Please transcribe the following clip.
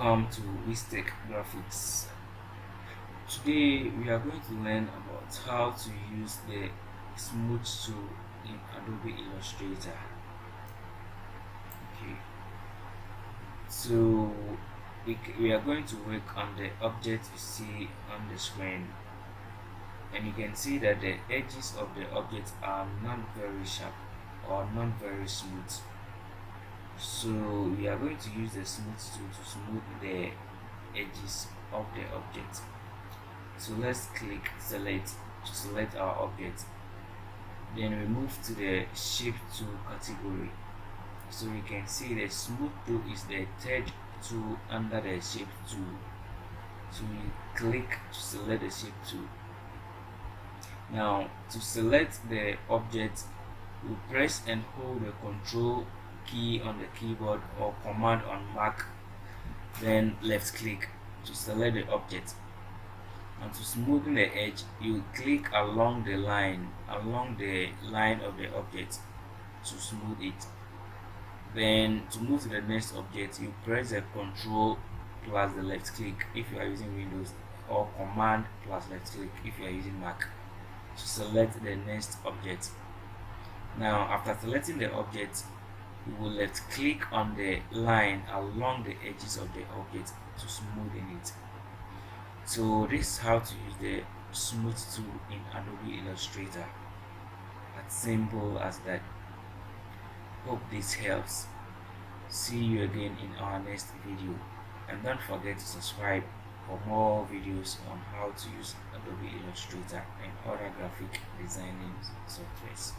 Welcome to Wistech Graphics. Today we are going to learn about how to use the smooth tool in Adobe Illustrator. Okay, so we are going to work on the object you see on the screen, and you can see that the edges of the object are not very sharp or not very smooth. So we are going to use the smooth tool to smooth the edges of the object. So let's click select to select our object, then we move to the shape tool category. So you can see the smooth tool is the third tool under the shape tool. So you click to select the shape tool. Now to select the object, you press and hold the control key on the keyboard or command on Mac, then left click to select the object. And to smoothen the edge, you click along the line of the object to smooth it. Then to move to the next object, you press the control plus the left click if you are using Windows, or command plus left click if you are using Mac to select the next object. Now after selecting the object, you will left click on the line along the edges of the object to smoothen it. So this is how to use the smooth tool in Adobe Illustrator. As simple as that. Hope this helps. See you again in our next video, and don't forget to subscribe for more videos on how to use Adobe Illustrator and other graphic designing softwares.